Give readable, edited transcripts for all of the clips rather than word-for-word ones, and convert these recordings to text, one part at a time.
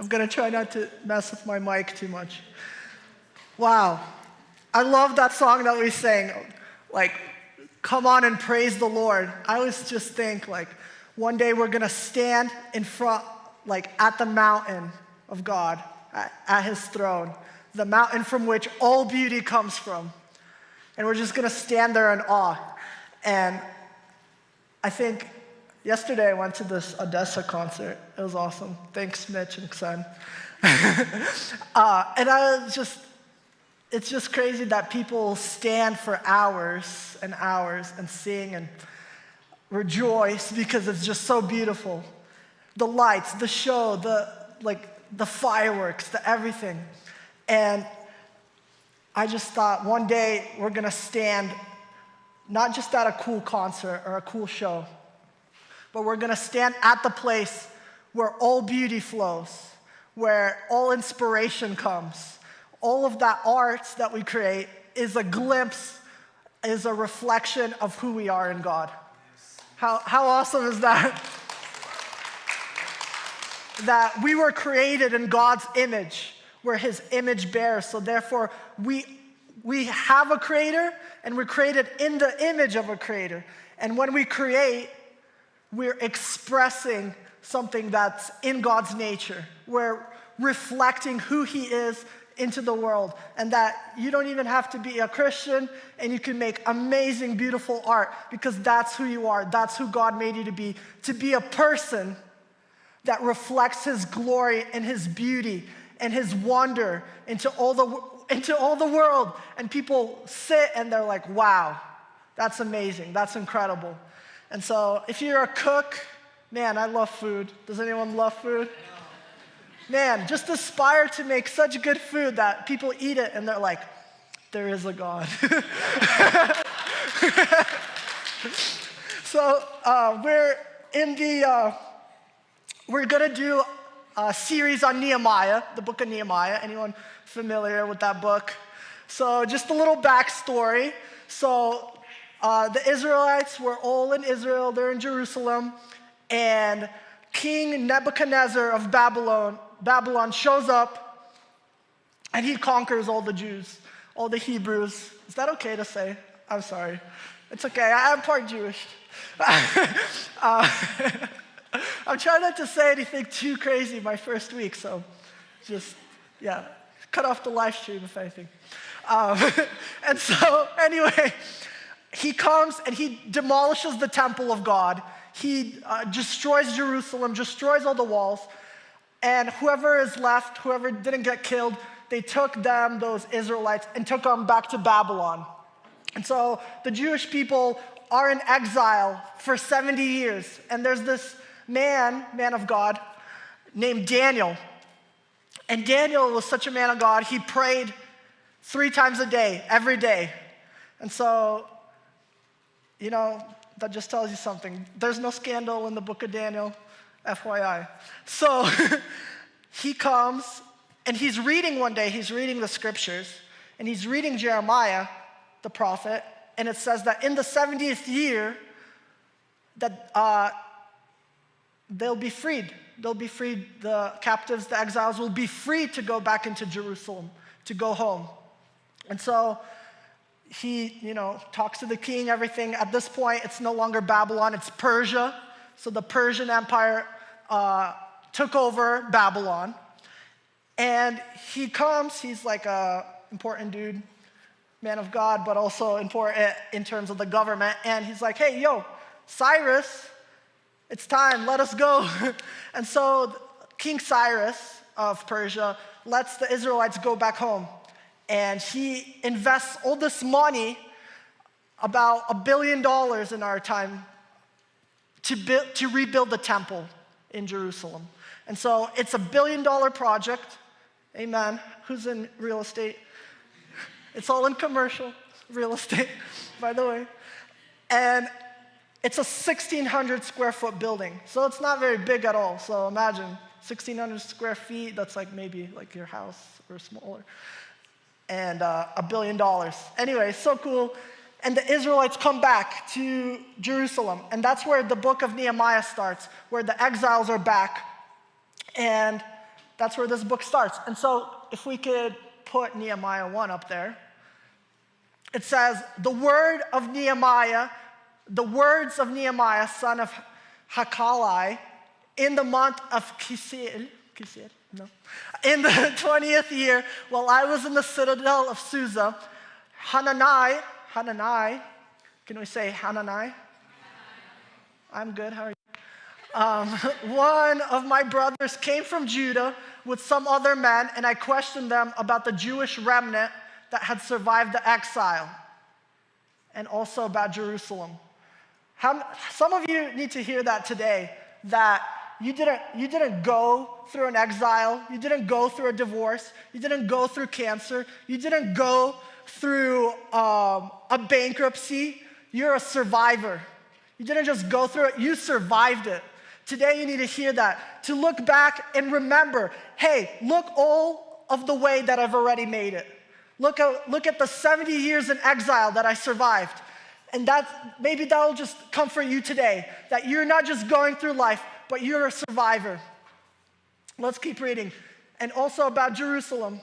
I'm gonna try not to mess with my mic too much. Wow. I love that song that we sang, like, come on and praise the Lord. I always just think, like, one day we're gonna stand in front, like, at the mountain of God, at his throne, the mountain from which all beauty comes from. And we're just gonna stand there in awe. And I think yesterday I went to this Odessa concert. It was awesome. Thanks, Mitch and Son. And it's just crazy that people stand for hours and hours and sing and rejoice because it's just so beautiful. The lights, the show, the fireworks, the everything. And I just thought one day we're gonna stand not just at a cool concert or a cool show, but we're gonna stand at the place where all beauty flows, where all inspiration comes. All of that art that we create is a glimpse, is a reflection of who we are in God. How awesome is that? That we were created in God's image. We're his image bearers. So therefore, we have a creator, and we're created in the image of a creator. And when we create, we're expressing something that's in God's nature. We're reflecting who he is into the world, and that you don't even have to be a Christian, and you can make amazing, beautiful art, because that's who you are. That's who God made you to be a person that reflects his glory and his beauty and his wonder into all the world. And people sit and they're like, wow, that's amazing, that's incredible. And so if you're a cook, man, I love food. Does anyone love food? Man, just aspire to make such good food that people eat it and they're like, there is a God. So we're gonna do a series on Nehemiah, the book of Nehemiah. Anyone familiar with that book? So just a little backstory. So the Israelites were all in Israel, they're in Jerusalem, and King Nebuchadnezzar of Babylon shows up, and he conquers all the Jews, all the Hebrews. Is that okay to say? I'm sorry. It's okay, I'm part Jewish. I'm trying not to say anything too crazy my first week, so just, cut off the live stream if anything. And so, anyway, he comes and he demolishes the temple of God. He destroys Jerusalem, destroys all the walls, and whoever is left, whoever didn't get killed, they took them, those Israelites, and took them back to Babylon. And so the Jewish people are in exile for 70 years, and there's this man of God, named Daniel. And Daniel was such a man of God, he prayed 3 times a day, every day. And so, that just tells you something. There's no scandal in the book of Daniel, FYI. So he comes, and he's reading one day, he's reading the scriptures, and he's reading Jeremiah, the prophet, and it says that in the 70th year, that they'll be freed. They'll be freed. The captives, the exiles will be free to go back into Jerusalem, to go home. And so he, talks to the king, everything. At this point, it's no longer Babylon, it's Persia. So the Persian Empire took over Babylon. And he comes, he's like a important dude, man of God, but also important in terms of the government. And he's like, hey, Cyrus, it's time, let us go. And so King Cyrus of Persia lets the Israelites go back home. And he invests all this money, about $1 billion in our time, to rebuild the temple in Jerusalem. And so it's a $1 billion project. Amen. Who's in real estate? It's all in commercial real estate, by the way. And it's a 1,600 square foot building. So it's not very big at all. So imagine 1,600 square feet, that's like maybe like your house or smaller. And $1 billion. Anyway, so cool. And the Israelites come back to Jerusalem. And that's where the book of Nehemiah starts, where the exiles are back. And that's where this book starts. And so if we could put Nehemiah 1 up there. It says, the words of Nehemiah, son of Hakali, in the month of Kislev, in the 20th year, while I was in the citadel of Susa, Hanani, can we say Hanani? I'm good, how are you? One of my brothers came from Judah with some other men, and I questioned them about the Jewish remnant that had survived the exile, and also about Jerusalem. Some of you need to hear that today, that you didn't go through an exile, you didn't go through a divorce, you didn't go through cancer, you didn't go through a bankruptcy. You're a survivor. You didn't just go through it, you survived it. Today you need to hear that, to look back and remember, hey, look all of the way that I've already made it. Look at the 70 years in exile that I survived. And maybe that'll just comfort you today, that you're not just going through life, but you're a survivor. Let's keep reading. And also about Jerusalem.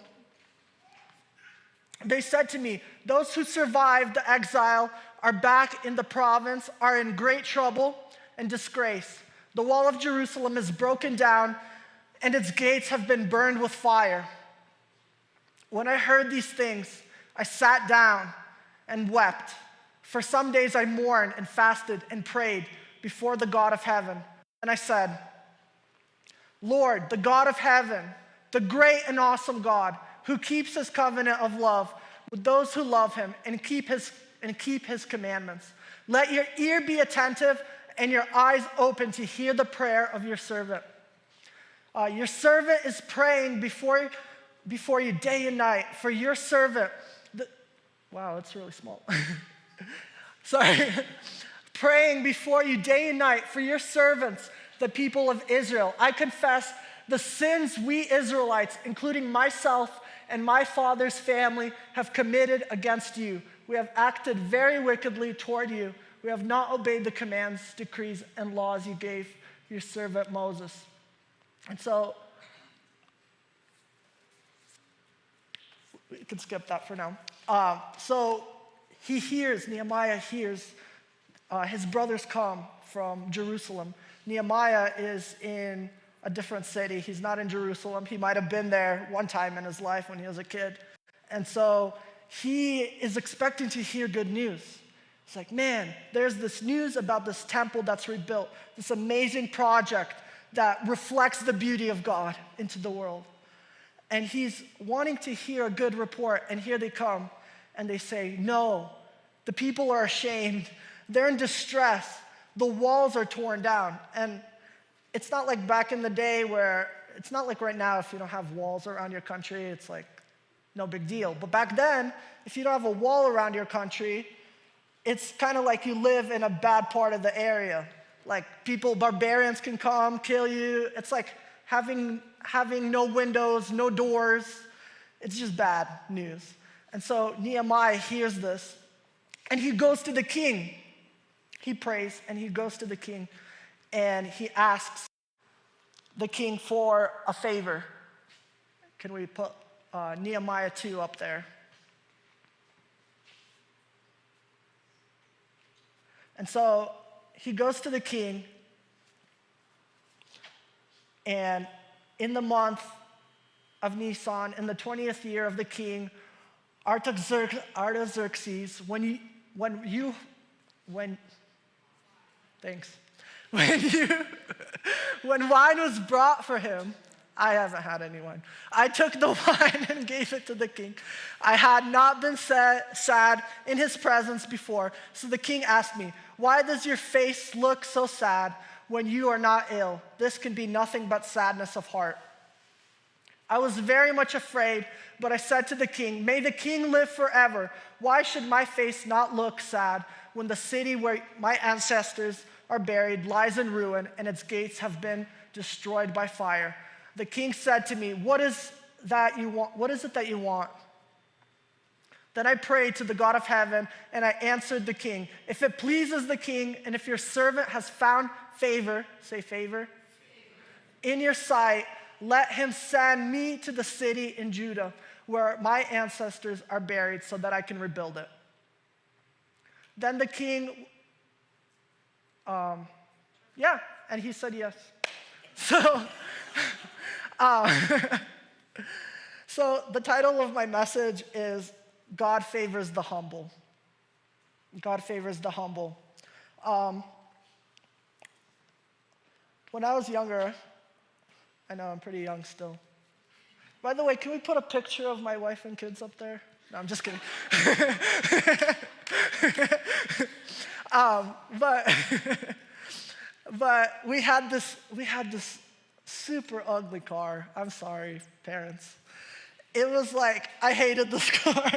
They said to me, those who survived the exile are back in the province, are in great trouble and disgrace. The wall of Jerusalem is broken down, and its gates have been burned with fire. When I heard these things, I sat down and wept. For some days I mourned and fasted and prayed before the God of heaven. And I said, Lord, the God of heaven, the great and awesome God, who keeps his covenant of love with those who love him and keep his commandments. Let your ear be attentive and your eyes open to hear the prayer of your servant. Your servant is praying before you day and night for your servant. Wow, that's really small. Sorry. Praying before you day and night for your servants, the people of Israel. I confess the sins we Israelites, including myself and my father's family, have committed against you. We have acted very wickedly toward you. We have not obeyed the commands, decrees, and laws you gave your servant Moses. And so, we can skip that for now. So Nehemiah hears his brothers come from Jerusalem. Nehemiah is in a different city. He's not in Jerusalem. He might have been there one time in his life when he was a kid. And so he is expecting to hear good news. It's like, man, there's this news about this temple that's rebuilt, this amazing project that reflects the beauty of God into the world. And he's wanting to hear a good report, and here they come, and they say, no, the people are ashamed. They're in distress. The walls are torn down. And it's not like back in the day where, it's not like right now if you don't have walls around your country, it's like no big deal. But back then, if you don't have a wall around your country, it's kind of like you live in a bad part of the area. Like barbarians can come, kill you. It's like having no windows, no doors. It's just bad news. And so Nehemiah hears this, and he goes to the king. He prays, and he goes to the king, and he asks the king for a favor. Can we put Nehemiah 2 up there? And so he goes to the king, and in the month of Nisan, in the 20th year of the king Artaxerxes, when wine was brought for him, I haven't had any wine. I took the wine and gave it to the king. I had not been sad in his presence before. So the king asked me, why does your face look so sad when you are not ill? This can be nothing but sadness of heart. I was very much afraid, but I said to the king, may the king live forever. Why should my face not look sad when the city where my ancestors are buried lies in ruin and its gates have been destroyed by fire? The king said to me, what is it that you want? Then I prayed to the God of heaven, and I answered the king, if it pleases the king, and if your servant has found favor, say favor, in your sight, let him send me to the city in Judah where my ancestors are buried so that I can rebuild it. Then the king, and he said yes. So, so the title of my message is God Favors the Humble. God favors the humble. When I was younger, I know I'm pretty young still. By the way, can we put a picture of my wife and kids up there? No, I'm just kidding. But we had this super ugly car. I'm sorry, parents. It was like, I hated this car.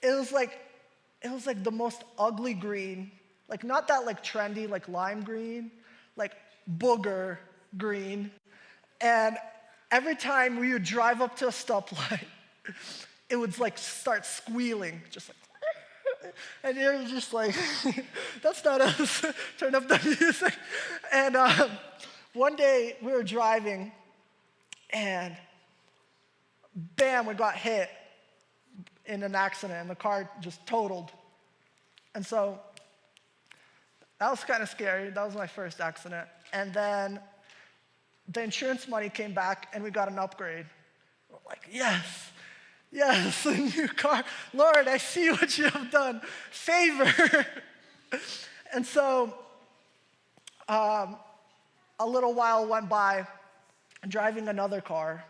It was like the most ugly green, like not that like trendy, like lime green, like booger green. And every time we would drive up to a stoplight, it would like start squealing, just like, and it was just like, that's not us, turn up the music. And one day we were driving and bam, we got hit in an accident and the car just totaled. And so that was kind of scary. That was my first accident. And then the insurance money came back and we got an upgrade. We're like, yes, a new car. Lord, I see what you have done. Favor. And so a little while went by, driving another car.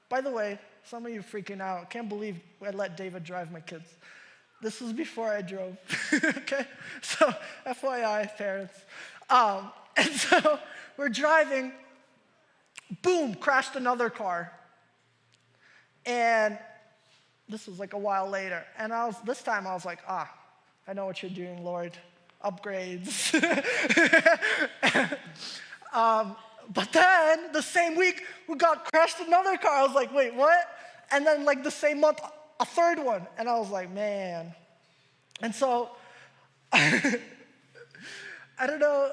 By the way, some of you freaking out. Can't believe I let David drive my kids. This was before I drove, okay? So FYI, parents. And so we're driving, boom, crashed another car. And this was like a while later. And this time I was like, I know what you're doing, Lord. Upgrades. But then the same week, we got crashed another car. I was like, wait, what? And then like the same month, a third one. And I was like, man. And so, I don't know,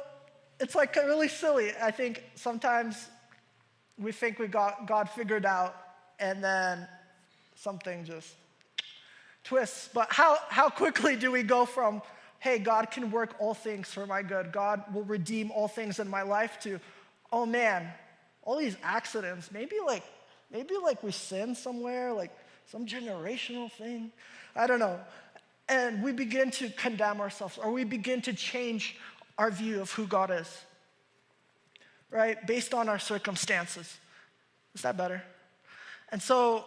it's like really silly. I think sometimes we think we got God figured out and then something just twists. But how quickly do we go from, hey, God can work all things for my good. God will redeem all things in my life to, oh man, all these accidents, maybe like we sinned somewhere, like some generational thing. I don't know. And we begin to condemn ourselves, or we begin to change our view of who God is, right? Based on our circumstances. Is that better? And so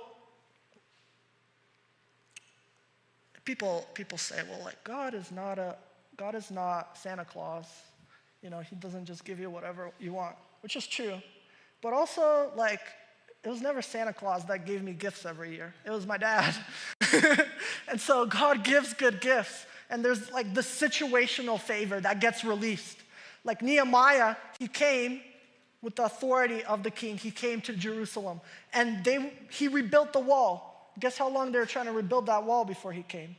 people say, well, like God is not Santa Claus. You know, he doesn't just give you whatever you want, which is true. But also, like, it was never Santa Claus that gave me gifts every year. It was my dad. And so God gives good gifts. And there's like the situational favor that gets released. Like Nehemiah, he came with the authority of the king. He came to Jerusalem. And he rebuilt the wall. Guess how long they were trying to rebuild that wall before he came?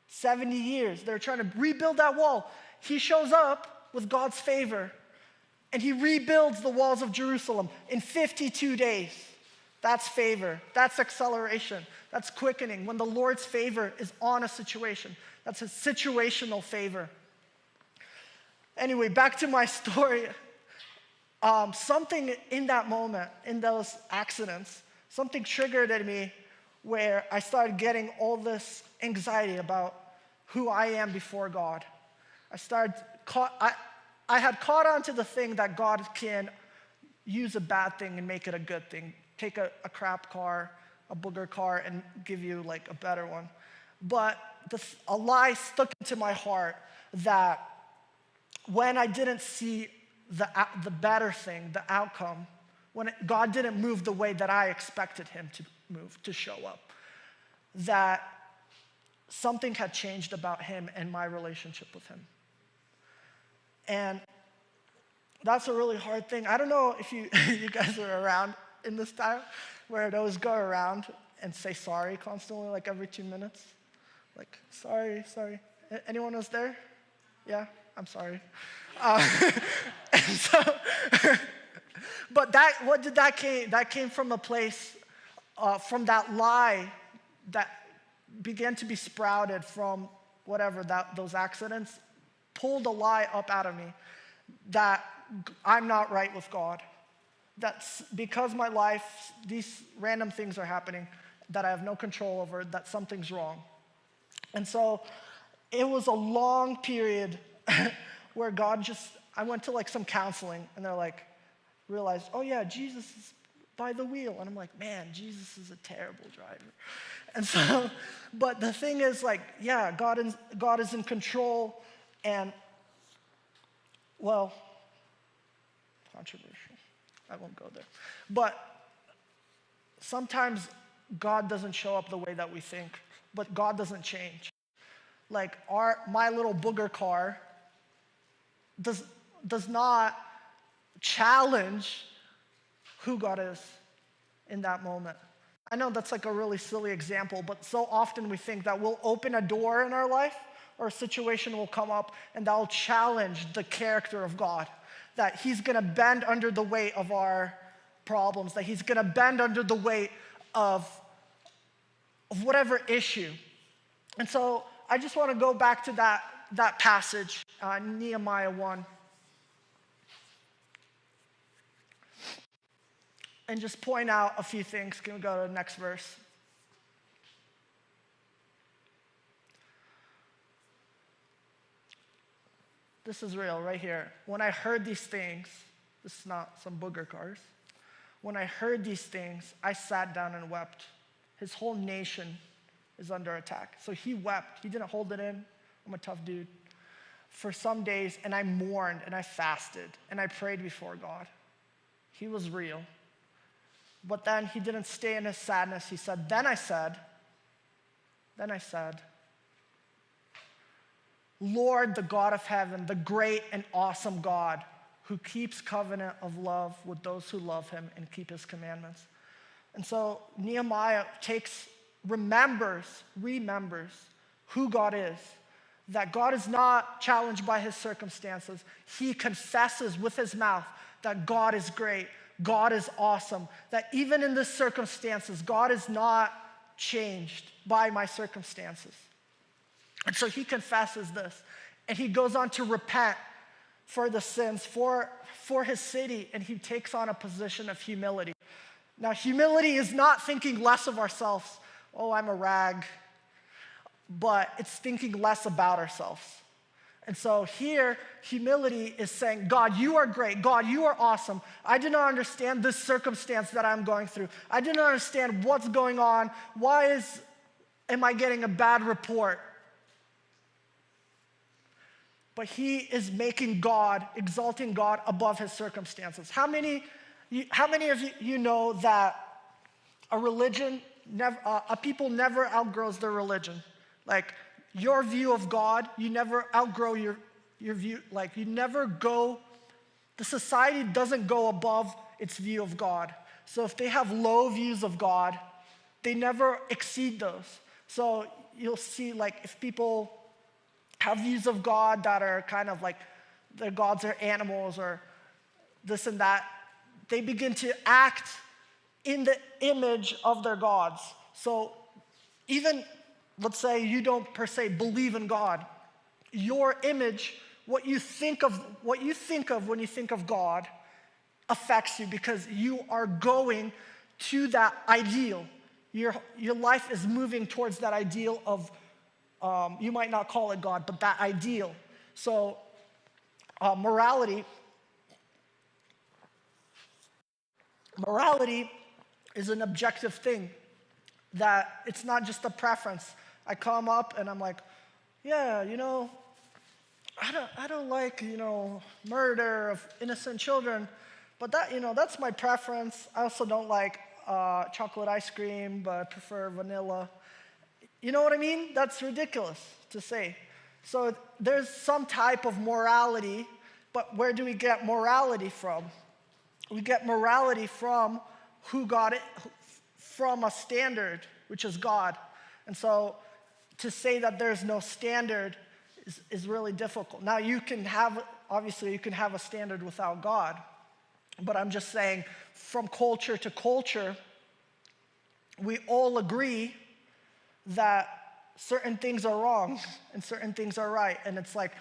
70 years. They were trying to rebuild that wall. He shows up with God's favor. And he rebuilds the walls of Jerusalem in 52 days. That's favor. That's acceleration. That's quickening. When the Lord's favor is on a situation, that's a situational favor. Anyway, back to my story. Something in that moment, in those accidents, something triggered in me where I started getting all this anxiety about who I am before God. I had caught on to the thing that God can use a bad thing and make it a good thing. Take a crap car, a booger car, and give you like a better one. But a lie stuck into my heart that when I didn't see the better thing, the outcome, when God didn't move the way that I expected him to move, to show up, that something had changed about him and my relationship with him. And that's a really hard thing. I don't know if you guys are around in this time where those go around and say sorry constantly, like every 2 minutes. Like, sorry. Anyone was there? Yeah, I'm sorry. And so, But what did that came? That came from a place, from that lie that began to be sprouted from whatever those accidents, pulled a lie up out of me that I'm not right with God. That's because my life, these random things are happening that I have no control over, that something's wrong. And so it was a long period where I went to like some counseling, and they're like, realized, oh yeah, Jesus is by the wheel. And I'm like, man, Jesus is a terrible driver. And so, but the thing is, like, yeah, God is in control, and, well, controversial. I won't go there. But sometimes God doesn't show up the way that we think, but God doesn't change. Like my little booger car does not challenge who God is in that moment. I know that's like a really silly example, but so often we think that we'll open a door in our life or a situation will come up and that will challenge the character of God, that he's gonna bend under the weight of our problems, that he's gonna bend under the weight of whatever issue. And so I just wanna go back to that passage, Nehemiah 1. And just point out a few things. Can we go to the next verse? This is real right here. When I heard these things, this is not some booger cars. When I heard these things, I sat down and wept. His whole nation is under attack. So he wept. He didn't hold it in. I'm a tough dude. For some days, and I mourned and I fasted and I prayed before God. He was real. But then he didn't stay in his sadness. He said, then I said, Lord, the God of heaven, the great and awesome God who keeps covenant of love with those who love him and keep his commandments. And so Nehemiah remembers who God is, that God is not challenged by his circumstances. He confesses with his mouth that God is great, God is awesome, that even in this circumstances, God is not changed by my circumstances. And so he confesses this, and he goes on to repent for the sins, for his city, and he takes on a position of humility. Now, humility is not thinking less of ourselves. Oh, I'm a rag. But it's thinking less about ourselves. And so here, humility is saying, God, you are great. God, you are awesome. I do not understand this circumstance that I'm going through. I do not understand what's going on. Why am I getting a bad report? But he is making God, exalting God above his circumstances. How many of you know that a people never outgrows their religion? Like, your view of God, you never outgrow your view. Like, the society doesn't go above its view of God. So if they have low views of God, they never exceed those. So you'll see, like, if people have views of God that are kind of like their gods are animals or this and that, they begin to act in the image of their gods. So even, let's say you don't per se believe in God, your image, what you think of when you think of God affects you because you are going to that ideal. Your life is moving towards that ideal of, you might not call it God, but that ideal. So morality is an objective thing, that it's not just a preference. I come up and I'm like, yeah, I don't like, murder of innocent children, but that's my preference. I also don't like chocolate ice cream, but I prefer vanilla. You know what I mean? That's ridiculous to say. So there's some type of morality, but where do we get morality from? We get morality from who God is, from a standard, which is God. And so to say that there's no standard is really difficult. Now you can have a standard without God, But I'm just saying, from culture to culture, we all agree that certain things are wrong and certain things are right. And it's like,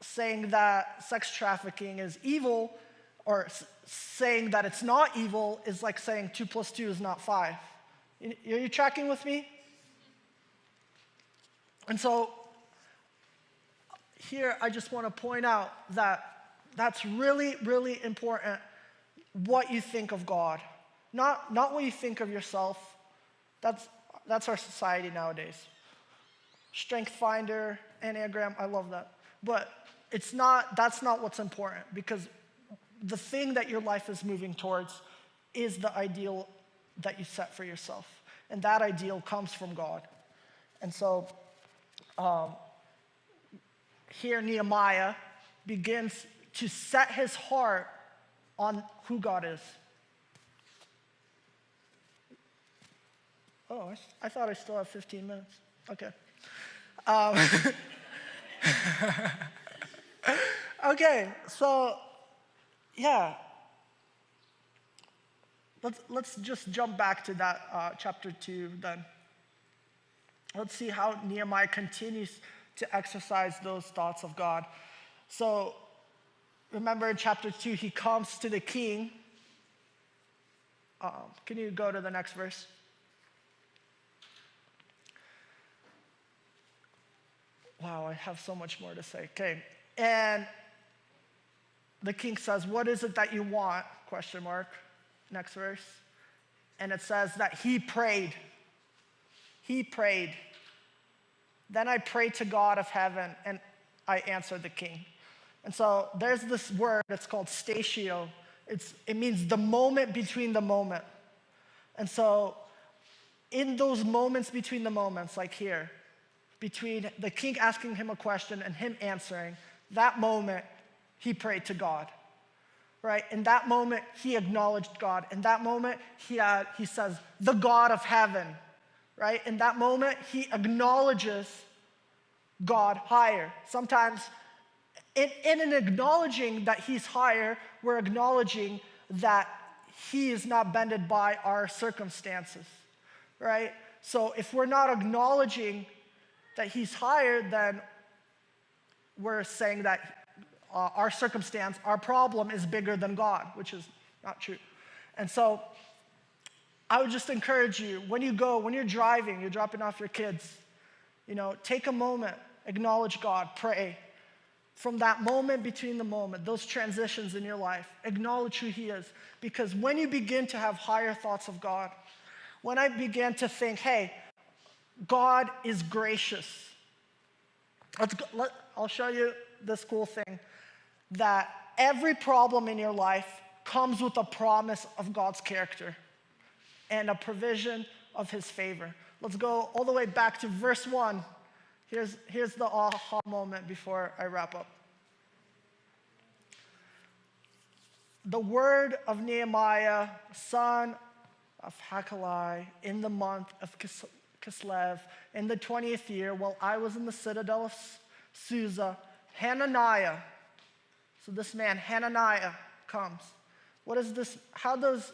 saying that sex trafficking is evil or saying that it's not evil is like saying 2 + 2 is not 5. Are you tracking with me? And so here I just want to point out that that's really, really important, what you think of God. Not what you think of yourself. That's our society nowadays. Strength finder, Enneagram, I love that. But that's not what's important, because the thing that your life is moving towards is the ideal that you set for yourself. And that ideal comes from God. And so here Nehemiah begins to set his heart on who God is. Oh, I thought I still have 15 minutes. Okay. Okay, so yeah. Let's just jump back to that chapter 2 then. Let's see how Nehemiah continues to exercise those thoughts of God. So remember in chapter 2, he comes to the king. Can you go to the next verse? Wow, I have so much more to say. Okay, and the king says, "What is it that you want?" ? Next verse. And it says that he prayed. He prayed. "Then I prayed to God of heaven, and I answered the king." And so there's this word, it's called statio. It means the moment between the moment. And so in those moments between the moments, like here, between the king asking him a question and him answering, that moment, he prayed to God, right? In that moment, he acknowledged God. In that moment, he says, "The God of heaven," right? In that moment, he acknowledges God higher. Sometimes in an acknowledging that he's higher, we're acknowledging that he is not bended by our circumstances, right? So if we're not acknowledging that he's higher, then we're saying that our circumstance, our problem is bigger than God, which is not true. And so I would just encourage you, when you're driving, you're dropping off your kids, take a moment, acknowledge God, pray. From that moment between the moment, those transitions in your life, acknowledge who he is. Because when you begin to have higher thoughts of God, when I began to think, hey, God is gracious. I'll show you this cool thing, that every problem in your life comes with a promise of God's character and a provision of his favor. Let's go all the way back to verse 1. Here's the aha moment before I wrap up. "The word of Nehemiah, son of Hakaliah, in the month of Kislev, in the 20th year, while I was in the citadel of Susa, Hananiah," so this man, Hananiah, comes. What is this? How does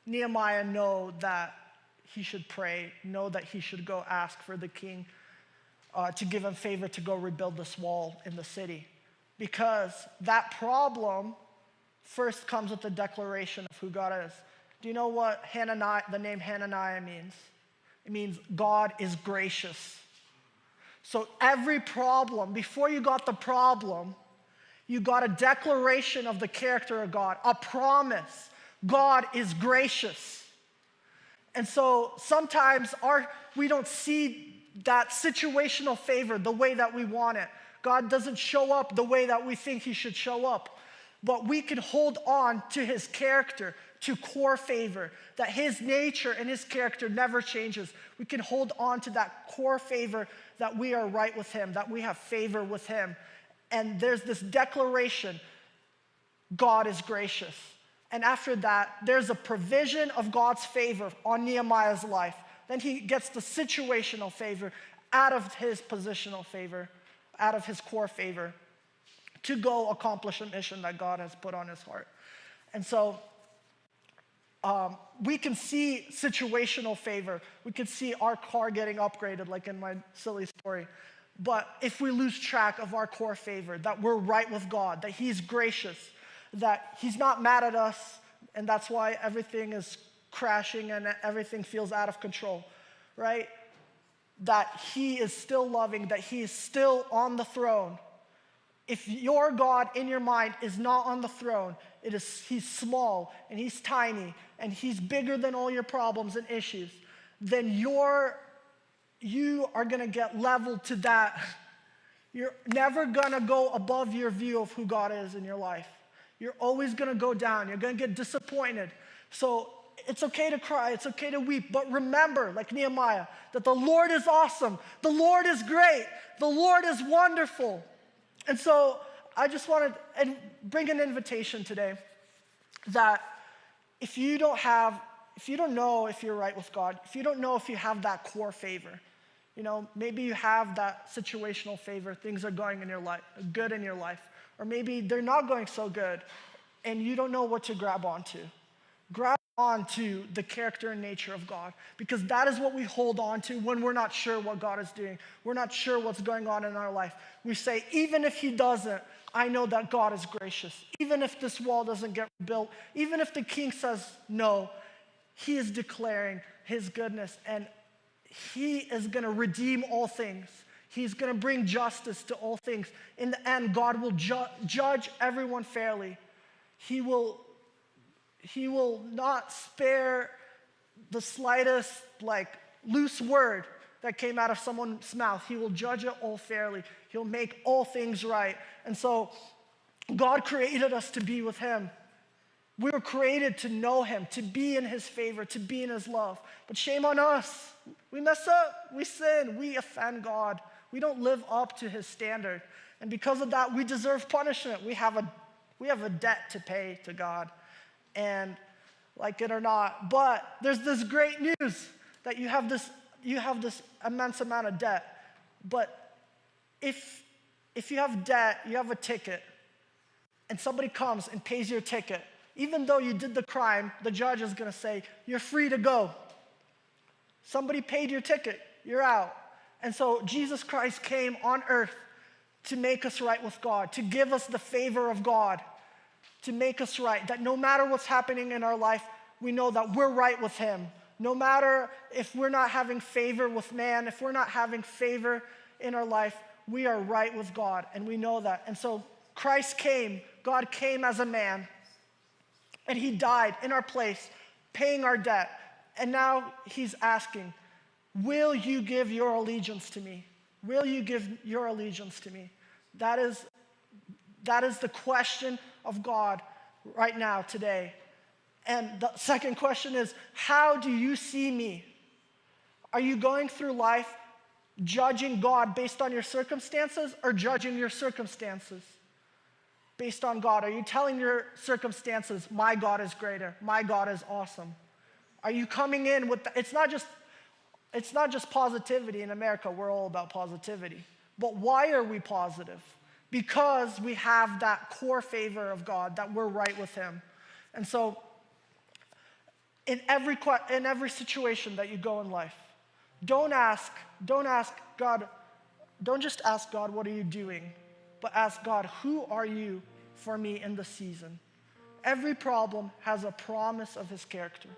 Nehemiah know that he should pray, know that he should go ask for the king to give him favor to go rebuild this wall in the city? Because that problem first comes with the declaration of who God is. Do you know what the name Hananiah means? It means God is gracious. So every problem, before you got the problem, you got a declaration of the character of God, a promise. God is gracious. And so sometimes we don't see that situational favor the way that we want it. God doesn't show up the way that we think he should show up. But we can hold on to his character, to core favor, that his nature and his character never changes. We can hold on to that core favor, that we are right with him, that we have favor with him. And there's this declaration, God is gracious. And after that, there's a provision of God's favor on Nehemiah's life. Then he gets the situational favor out of his positional favor, out of his core favor, to go accomplish a mission that God has put on his heart. And so we can see situational favor. We can see our car getting upgraded, like in my silly story. But if we lose track of our core favor, that we're right with God, that he's gracious, that he's not mad at us, and that's why everything is crashing and everything feels out of control, right? That he is still loving, that he is still on the throne. If your God in your mind is not on the throne, he's small and he's tiny and he's bigger than all your problems and issues, then you are going to get leveled to that. You're never going to go above your view of who God is in your life. You're always going to go down. You're going to get disappointed. So it's okay to cry. It's okay to weep. But remember, like Nehemiah, that the Lord is awesome. The Lord is great. The Lord is wonderful. And so I just wanted to bring an invitation today that if you don't know if you're right with God, if you don't know if you have that core favor, maybe you have that situational favor, things are going in your life, good in your life, or maybe they're not going so good and you don't know what to grab onto. Grab onto the character and nature of God, because that is what we hold on to when we're not sure what God is doing. We're not sure what's going on in our life. We say, even if he doesn't, I know that God is gracious. Even if this wall doesn't get built, even if the king says no, he is declaring his goodness, and he is going to redeem all things. He's going to bring justice to all things. In the end, God will judge everyone fairly. He will not spare the slightest loose word that came out of someone's mouth. He will judge it all fairly. He'll make all things right. And so God created us to be with him. We were created to know him, to be in his favor, to be in his love. But shame on us. We mess up, we sin, we offend God. We don't live up to his standard. And because of that, we deserve punishment. We have a debt to pay to God. And like it or not, but there's this great news that you have this immense amount of debt. But if you have debt, you have a ticket, and somebody comes and pays your ticket, even though you did the crime, the judge is going to say, you're free to go. Somebody paid your ticket, you're out. And so Jesus Christ came on earth to make us right with God, to give us the favor of God, to make us right, that no matter what's happening in our life, we know that we're right with him. No matter if we're not having favor with man, if we're not having favor in our life, we are right with God, and we know that. And so Christ came, God came as a man, and he died in our place, paying our debt. And now he's asking, will you give your allegiance to me? Will you give your allegiance to me? That is the question of God right now, today. And the second question is, how do you see me? Are you going through life judging God based on your circumstances, or judging your circumstances based on God? Are you telling your circumstances, my God is greater, my God is awesome? Are you coming in with it's not just positivity in America. We're all about positivity. But why are we positive? Because we have that core favor of God, that we're right with him. And so in every situation that you go in life, don't ask God, don't just ask God, what are you doing? But ask God, who are you for me in this season? Every problem has a promise of his character.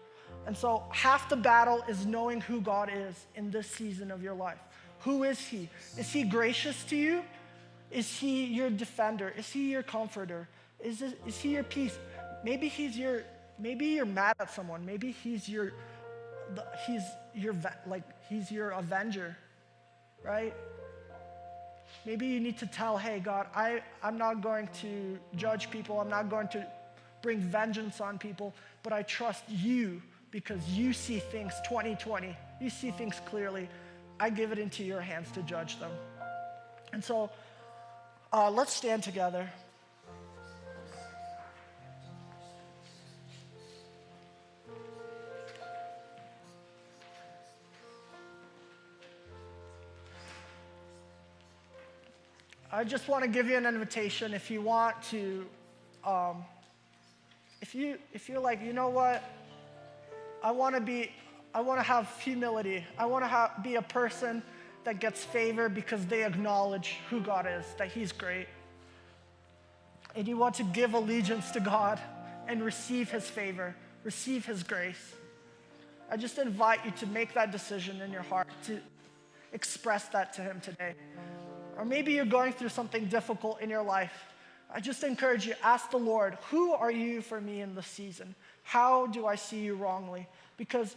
And so half the battle is knowing who God is in this season of your life. Who is he? Is he gracious to you? Is he your defender? Is he your comforter? Is he your peace? Maybe you're mad at someone. Maybe he's your avenger, right? Maybe you need to tell, hey, God, I'm not going to judge people. I'm not going to bring vengeance on people, but I trust you because you see things 20/20. You see things clearly. I give it into your hands to judge them. And so let's stand together. I just want to give you an invitation if you want to, if you're like, you know what, I want to have humility. I want to be a person that gets favor because they acknowledge who God is, that He's great. And you want to give allegiance to God and receive His favor, receive His grace. I just invite you to make that decision in your heart, to express that to Him today. Or maybe you're going through something difficult in your life. I just encourage you, ask the Lord, who are you for me in this season? How do I see you wrongly? Because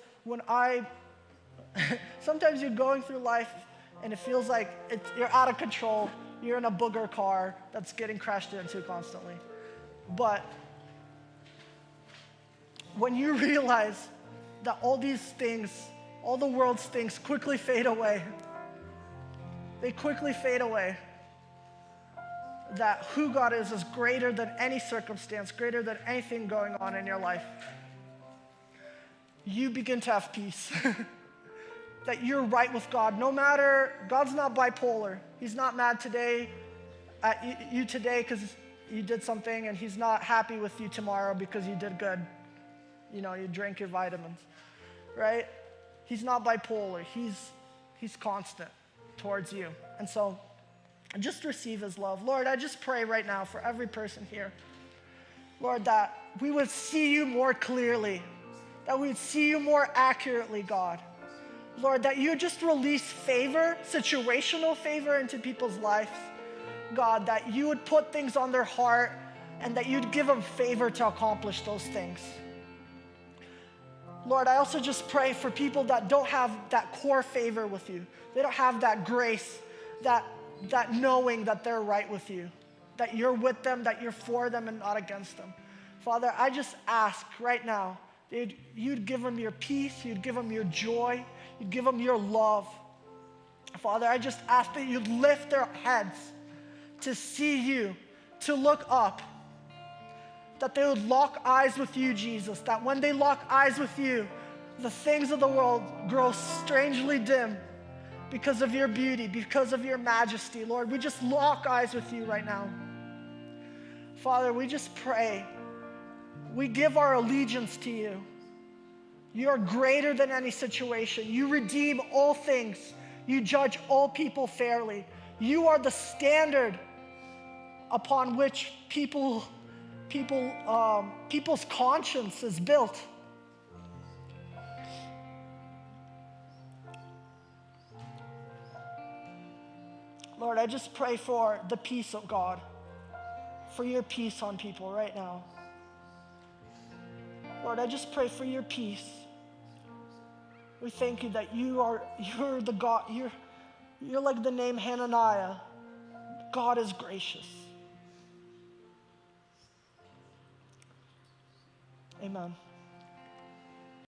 sometimes you're going through life and it feels like you're out of control. You're in a booger car that's getting crashed into constantly. But when you realize that all these things, all the world's things quickly fade away, they quickly fade away, that who God is greater than any circumstance, greater than anything going on in your life. You begin to have peace. That you're right with God. No matter, God's not bipolar. He's not mad today at you today because you did something, and He's not happy with you tomorrow because you did good. You drank your vitamins, right? He's not bipolar. He's constant towards you. And so just receive His love. Lord, I just pray right now for every person here, Lord, that we would see you more clearly, that we would see you more accurately, God. Lord, that you just release favor, situational favor into people's lives. God, that you would put things on their heart and that you'd give them favor to accomplish those things. Lord, I also just pray for people that don't have that core favor with you. They don't have that grace, that knowing that they're right with you, that you're with them, that you're for them and not against them. Father, I just ask right now, you'd give them your peace, you'd give them your joy, you'd give them your love. Father, I just ask that you'd lift their heads to see you, to look up, that they would lock eyes with you, Jesus, that when they lock eyes with you, the things of the world grow strangely dim because of your beauty, because of your majesty. Lord, we just lock eyes with you right now. Father, we just pray. We give our allegiance to you. You are greater than any situation. You redeem all things. You judge all people fairly. You are the standard upon which people's conscience is built. Lord, I just pray for the peace of God, for your peace on people right now. Lord, I just pray for your peace. We thank you that you're the God, you're like the name Hananiah. God is gracious. Amen.